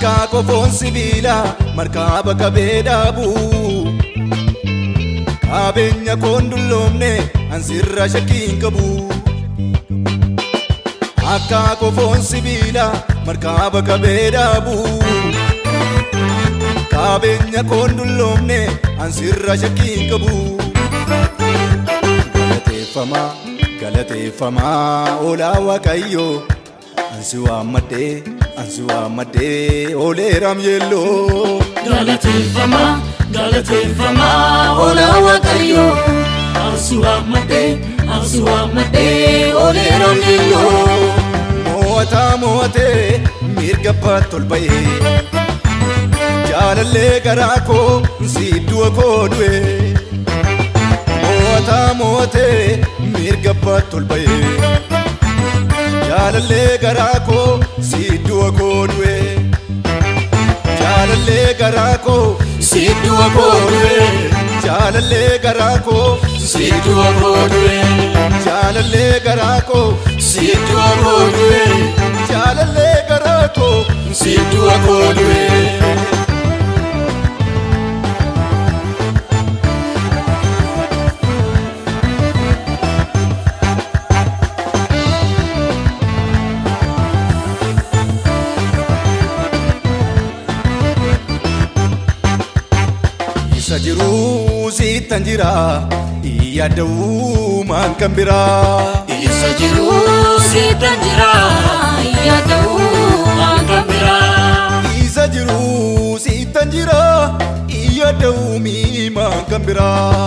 akka qofoon sibiila markaba kabeedaabu qabeenya koon dulloomne ansirra shakkiin qabu akka qofoon sibiila markaba kabeedaabu qabeenya koon dulloomne ansirra shakkiin qabu galateeffama oolaa waaqayyo ansi waamadde ooleeram yelloo galateeffama oolaa waaqayyo ansi waamadde ooleeram yelloo mo'atee mirga baatol ba'ee jaalallee garaa koo sidduu koo du'e mo'atee mirga baatol ba'ee jaalallee garaa koo sidduu koo du'e jaalallee garaa koo sidduu koo du'e jaalallee garaa koo sidduu koo du'e jaalallee garaa koo sidduu koo du'e jaalallee garaa koo sidduu koo du'e Sajiru sitan jira yaada'u maan kan biraa Sajiru sitan jira yaada'u maan kan biraa Sajiru sitan jira yaada'u maan kan biraa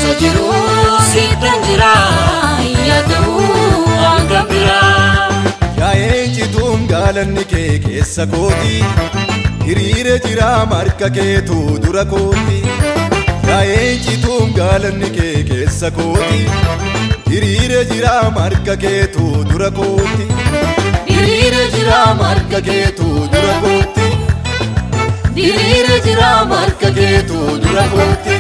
Sajiru sitan jira yaada'u maan kan biraa Yaa'ee cituun gaalanni kee keessa kooti hiriire jira marka keetu dura kooti yaa'ee cituun gaalanni kee keessa kooti hiriire jira marka keetu dura kooti hiriire jira marka keetu dura kooti hiriire jira marka keetu dura kooti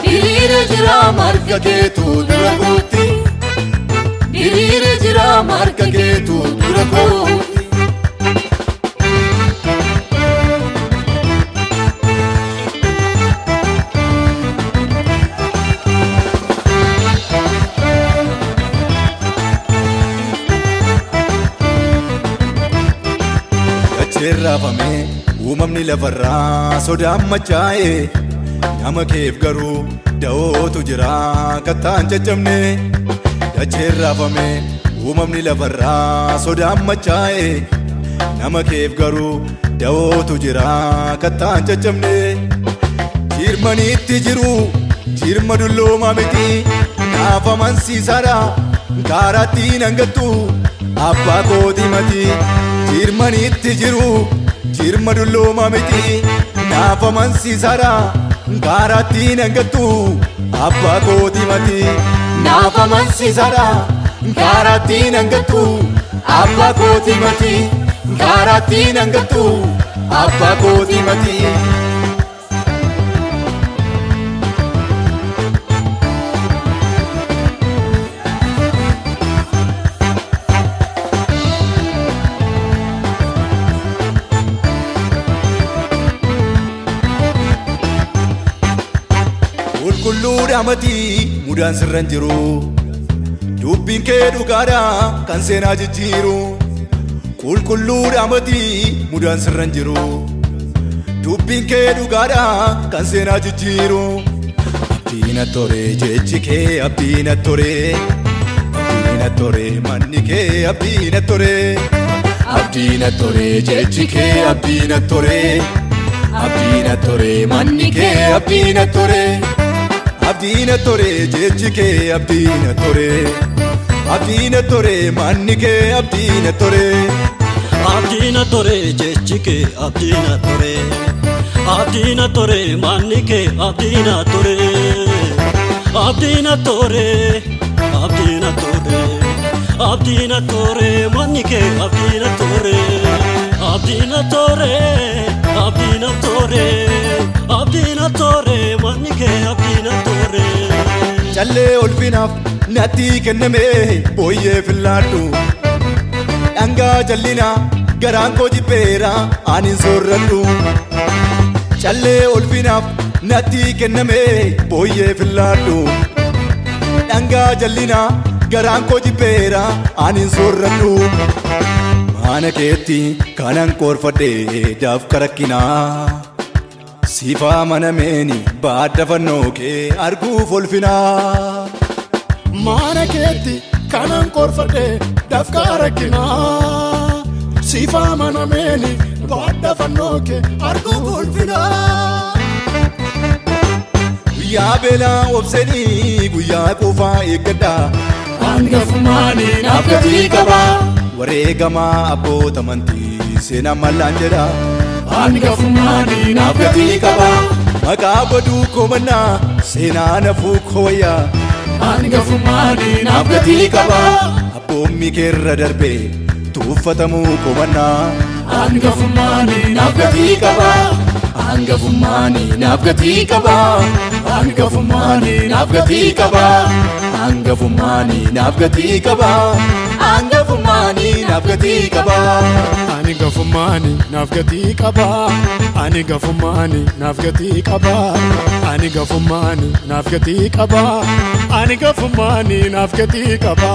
hiriire jira marka keetu dura kooti hiriire jira marka keetu dura kooti Raafame uumamni lafarraa sodaan machaa'e nama keef garuu da'ootu jira kattaan caccabne dacheen raafame uumamni lafarraa sodaan machaa'e nama keef garuu da'ootu jira kattaan caccabne jirmaniitti jiru jirma dulloomaa miti naaf amansiisaadha kaaraatti nangattu abbaa kooti mati jirmaniitti jiru jirma dulloomaa miti naaf amansiisaadha kaaraatti nangattu abbaa kooti mati naaf amansiisaadha kaaraatti nangattu abbaa kooti mati kaaraatti nangattu abbaa kooti mati Qulqulluudha mati mudaan sirran jiru dubbiin kee dhugaadha kan seenaa jijjiiru qulqulluudha mati mudaan sirran jiru dubbiin kee dhugaadha kan seenaa jijjiiru abdiina tore jechi kee abdiina tore manni kee abdiina tore jechi kee abdiina tore manni kee abdiina tore abdiina tore jechi kee abdiina tore manni kee abdiina tore jechi kee abdiina tore manni kee abdiina tore abdiina tore manni kee abdiina tore abdiina tore manni kee abdiina tore callee ulfinaaf natti kenname booyyee fillaadhu dhangaa jallinaa garaan koo jibbeera ani hin soorradhu. Callee ulfinaaf natti kenname booyyee fillaadhu. Dhangaa jallinaa garaan koo jibbeera ani hin soorradhu. Mana keetti kanan koorfadhee dafqa rakkinaa. Siifaa manameeni baadda fannoo kee arguuf ulfinaa. Mana keetti kanan koorfadhee dafqa rakkinaa. Siifaa manameeni baadda fannoo kee arguuf ulfinaa. Guyyaa beelaa obsanii guyyaa qofaa eeggadha. Hangafummaanii naaf gatii qaba. Wareegamaa abboota amantii seenaan mallaan jedha. Hangafummaanii naaf gatii qaba. Maqaa baduu koomannaa seenaa nafuu kooyyaa. Hangafummaanii naaf gatii qaba. Abboommi keerra darbee tuuffatamuu koomannaa. Hangafummaanii naaf gatii qaba. Hangafummaanii naaf gatii qaba. Hangafummaanii naaf gatii qaba. Hangafummaanii naaf gatii qaba. Hangafummaanii naaf gatii qaba. Hangafummaanii naaf gatii qaba. Hangafummaanii naaf gatii qaba. Hangafummaanii naaf gatii qaba. Hangafummaanii naaf gatii qaba.